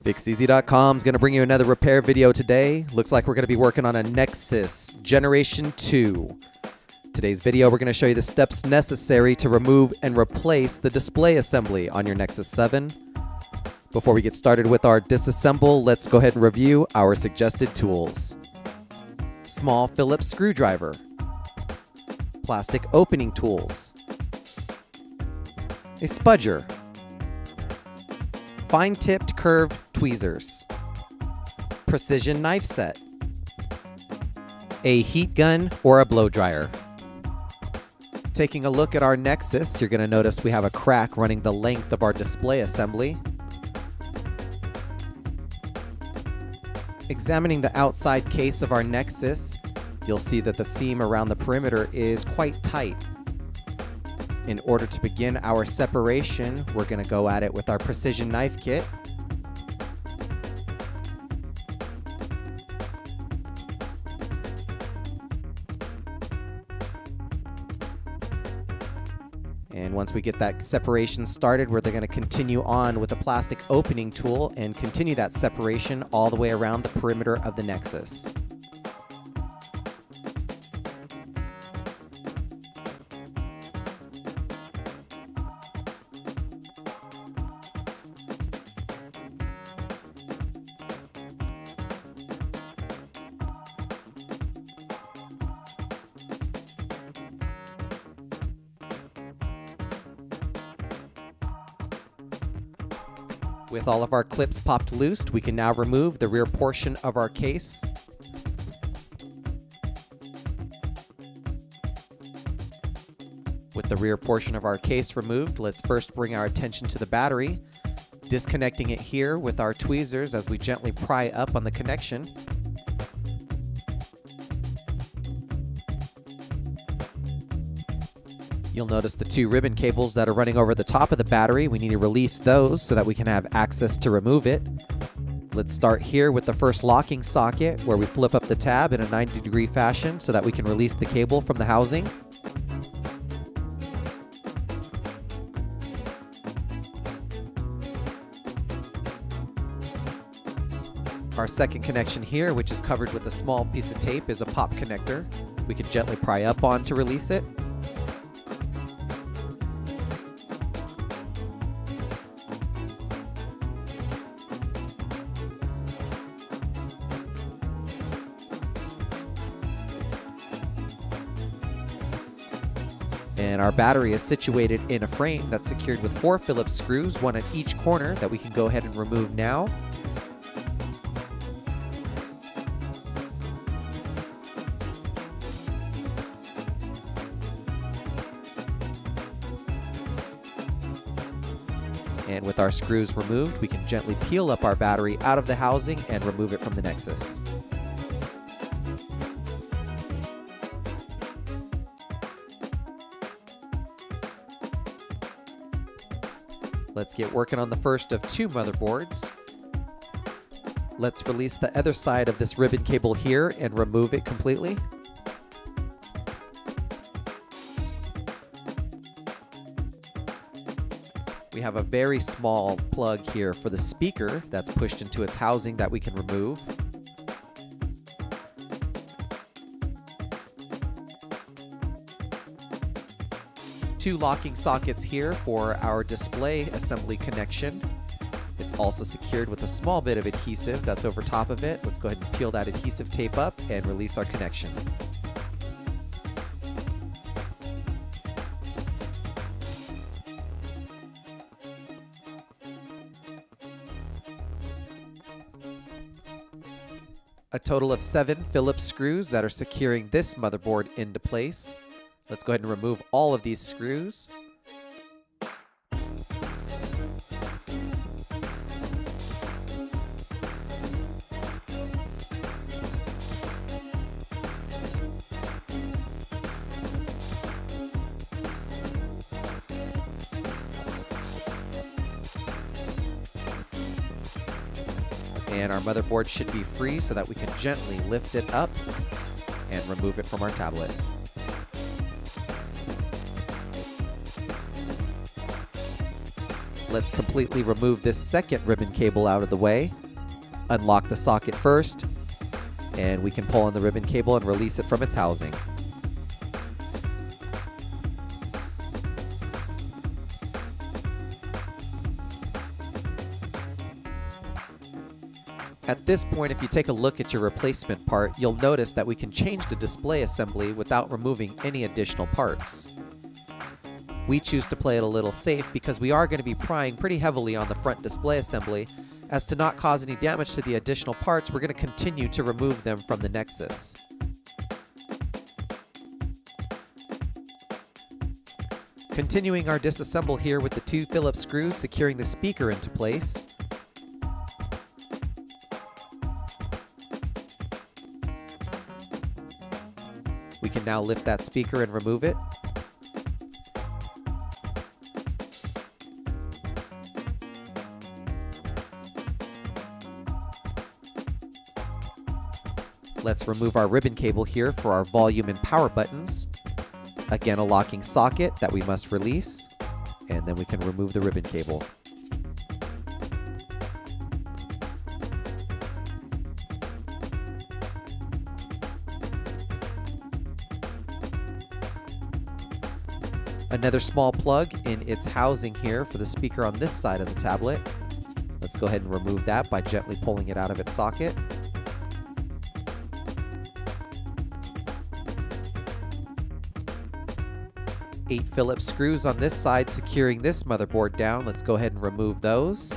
FixEasy.com is going to bring you another repair video today. Looks like we're going to be working on a Nexus Generation 2. Today's video, we're going to show you the steps necessary to remove and replace the display assembly on your Nexus 7. Before we get started with our disassemble, let's go ahead and review our suggested tools. Small Phillips screwdriver, plastic opening tools, a spudger, fine-tipped curved tweezers, precision knife set, a heat gun or a blow dryer. Taking a look at our Nexus, you're going to notice we have a crack running the length of our display assembly. Examining the outside case of our Nexus, you'll see that the seam around the perimeter is quite tight. In order to begin our separation, we're going to go at it with our precision knife kit. And once we get that separation started, we're going to continue on with a plastic opening tool and continue that separation all the way around the perimeter of the Nexus. With all of our clips popped loose, we can now remove the rear portion of our case. With the rear portion of our case removed, let's first bring our attention to the battery, disconnecting it here with our tweezers as we gently pry up on the connection. You'll notice the two ribbon cables that are running over the top of the battery. We need to release those so that we can have access to remove it. Let's start here with the first locking socket, where we flip up the tab in a 90-degree fashion so that we can release the cable from the housing. Our second connection here, which is covered with a small piece of tape, is a pop connector. We can gently pry up on to release it. And our battery is situated in a frame that's secured with 4 Phillips screws, one at each corner, that we can go ahead and remove now. And with our screws removed, we can gently peel up our battery out of the housing and remove it from the Nexus. Let's get working on the first of 2 motherboards. Let's release the other side of this ribbon cable here and remove it completely. We have a very small plug here for the speaker that's pushed into its housing that we can remove. Two locking sockets here for our display assembly connection. It's also secured with a small bit of adhesive that's over top of it. Let's go ahead and peel that adhesive tape up and release our connection. A total of 7 Phillips screws that are securing this motherboard into place. Let's go ahead and remove all of these screws. And our motherboard should be free so that we can gently lift it up and remove it from our tablet. Let's completely remove this second ribbon cable out of the way. Unlock the socket first, and we can pull on the ribbon cable and release it from its housing. At this point, if you take a look at your replacement part, you'll notice that we can change the display assembly without removing any additional parts. We choose to play it a little safe because we are going to be prying pretty heavily on the front display assembly. As to not cause any damage to the additional parts, we're going to continue to remove them from the Nexus. Continuing our disassemble here with the 2 Phillips screws securing the speaker into place. We can now lift that speaker and remove it. Let's remove our ribbon cable here for our volume and power buttons. Again, a locking socket that we must release, and then we can remove the ribbon cable. Another small plug in its housing here for the speaker on this side of the tablet. Let's go ahead and remove that by gently pulling it out of its socket. Eight Phillips screws on this side securing this motherboard down. Let's go ahead and remove those.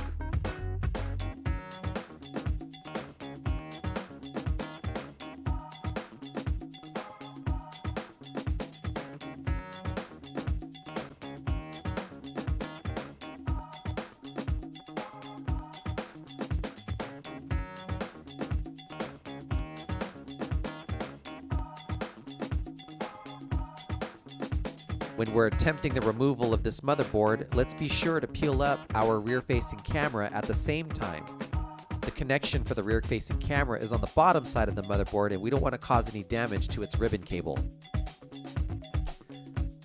When we're attempting the removal of this motherboard, let's be sure to peel up our rear-facing camera at the same time. The connection for the rear-facing camera is on the bottom side of the motherboard, and we don't want to cause any damage to its ribbon cable.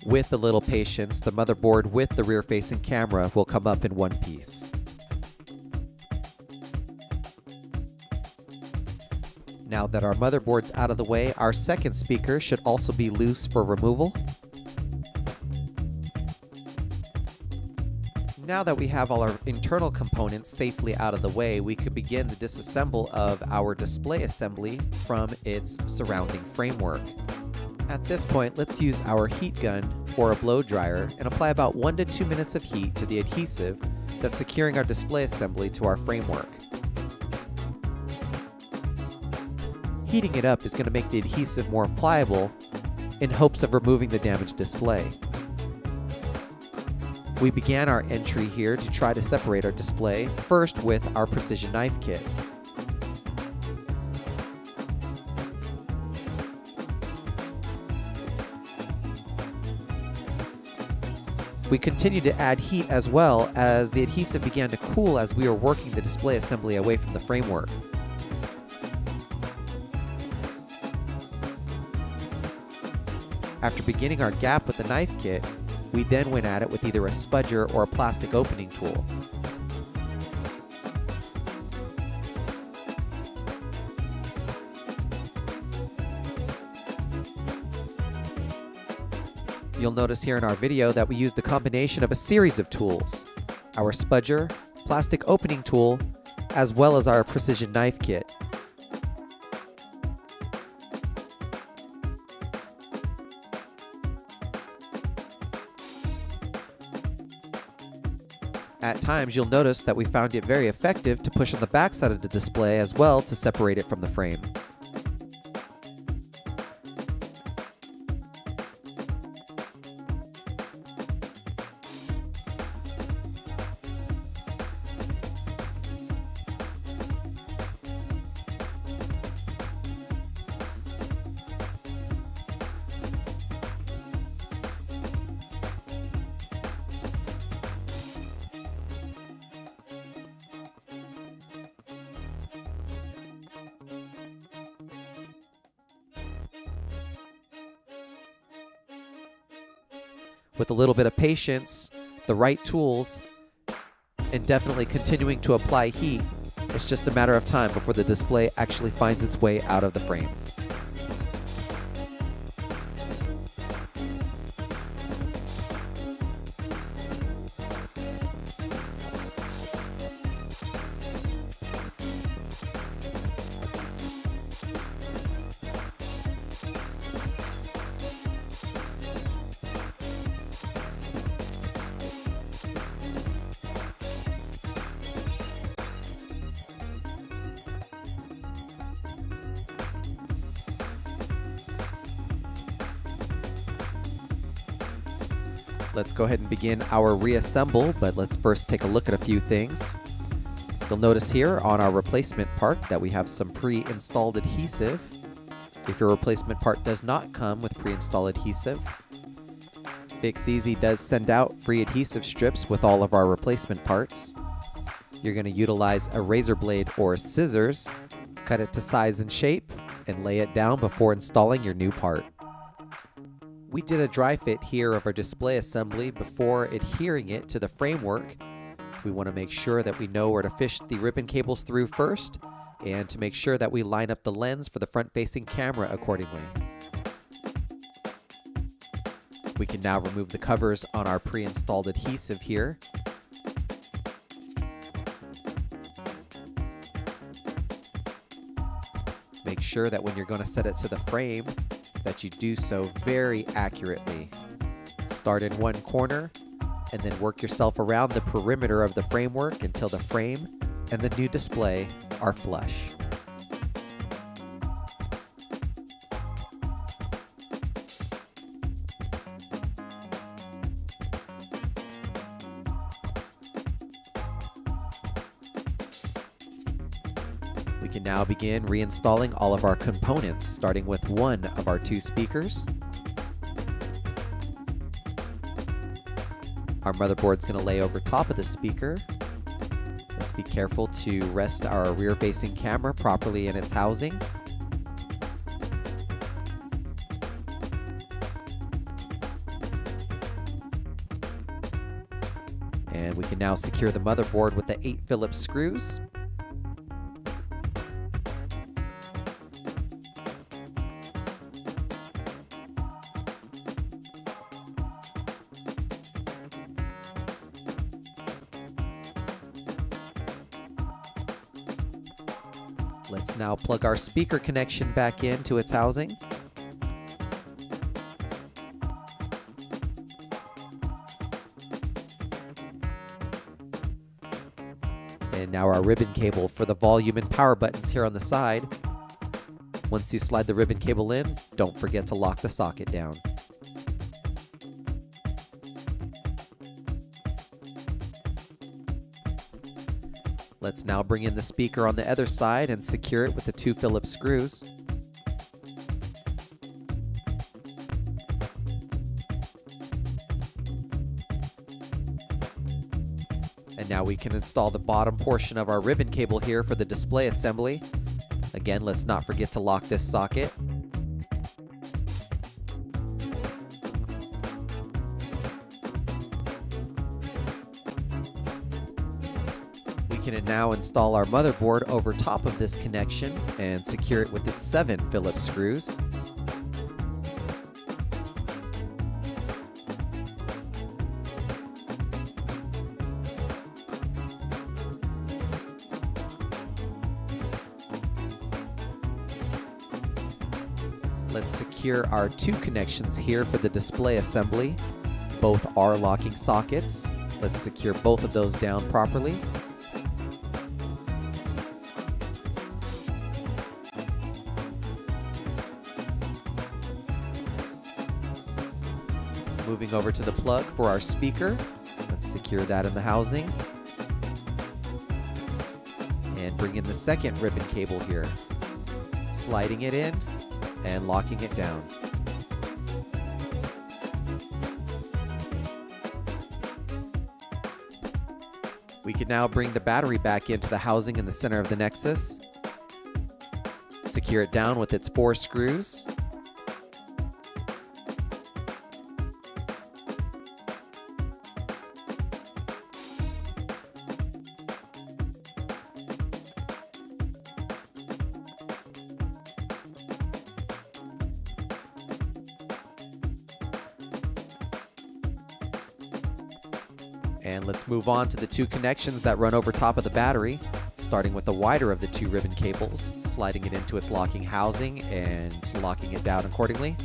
With a little patience, the motherboard with the rear-facing camera will come up in one piece. Now that our motherboard's out of the way, our second speaker should also be loose for removal. Now that we have all our internal components safely out of the way, we could begin the disassemble of our display assembly from its surrounding framework. At this point, let's use our heat gun or a blow dryer and apply about 1 to 2 minutes of heat to the adhesive that's securing our display assembly to our framework. Heating it up is going to make the adhesive more pliable in hopes of removing the damaged display. We began our entry here to try to separate our display, first with our precision knife kit. We continued to add heat as well as the adhesive began to cool as we were working the display assembly away from the framework. After beginning our gap with the knife kit, we then went at it with either a spudger or a plastic opening tool. You'll notice here in our video that we used the combination of a series of tools: our spudger, plastic opening tool, as well as our precision knife kit. At times, you'll notice that we found it very effective to push on the backside of the display as well to separate it from the frame. With a little bit of patience, the right tools, indefinitely continuing to apply heat, it's just a matter of time before the display actually finds its way out of the frame. Let's go ahead and begin our reassemble, but let's first take a look at a few things. You'll notice here on our replacement part that we have some pre-installed adhesive. If your replacement part does not come with pre-installed adhesive, Fix Easy does send out free adhesive strips with all of our replacement parts. You're going to utilize a razor blade or scissors, cut it to size and shape, and lay it down before installing your new part. We did a dry fit here of our display assembly before adhering it to the framework. We want to make sure that we know where to fish the ribbon cables through first, and to make sure that we line up the lens for the front-facing camera accordingly. We can now remove the covers on our pre-installed adhesive here. Make sure that when you're going to set it to the frame, that you do so very accurately. Start in one corner and then work yourself around the perimeter of the framework until the frame and the new display are flush. We can now begin reinstalling all of our components, starting with one of our two speakers. Our motherboard's going to lay over top of the speaker. Let's be careful to rest our rear-facing camera properly in its housing. And we can now secure the motherboard with the 8 Phillips screws. Let's now plug our speaker connection back into its housing. And now our ribbon cable for the volume and power buttons here on the side. Once you slide the ribbon cable in, don't forget to lock the socket down. Let's now bring in the speaker on the other side and secure it with the 2 Phillips screws. And now we can install the bottom portion of our ribbon cable here for the display assembly. Again, let's not forget to lock this socket. We can now install our motherboard over top of this connection and secure it with its 7 Phillips screws. Let's secure our 2 connections here for the display assembly. Both are locking sockets. Let's secure both of those down properly. Moving over to the plug for our speaker. Let's secure that in the housing. And bring in the second ribbon cable here. Sliding it in and locking it down. We can now bring the battery back into the housing in the center of the Nexus. Secure it down with its 4 screws. And let's move on to the two connections that run over top of the battery, starting with the wider of the two ribbon cables, sliding it into its locking housing and locking it down accordingly.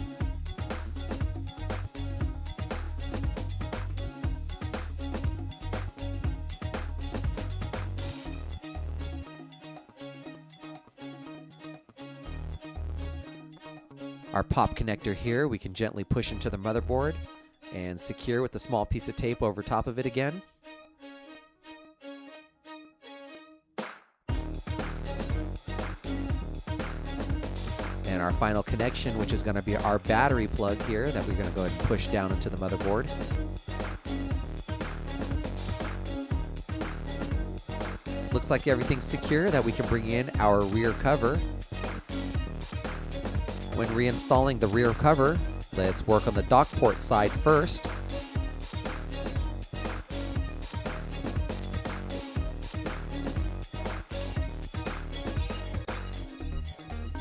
Our pop connector here, we can gently push into the motherboard and secure with a small piece of tape over top of it again. And our final connection, which is going to be our battery plug here that we're going to go ahead and push down into the motherboard. Looks like everything's secure, that we can bring in our rear cover. When reinstalling the rear cover, let's work on the dock port side first.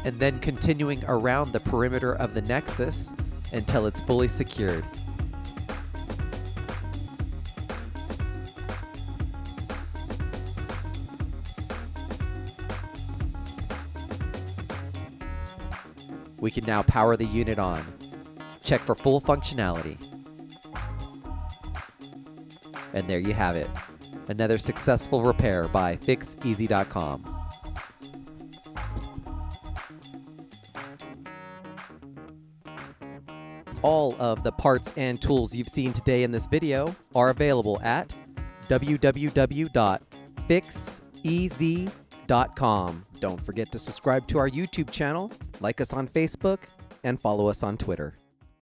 And then continuing around the perimeter of the Nexus until it's fully secured. We can now power the unit on. Check for full functionality. And there you have it. Another successful repair by FixEasy.com. All of the parts and tools you've seen today in this video are available at www.fixeasy.com. Don't forget to subscribe to our YouTube channel, like us on Facebook, and follow us on Twitter.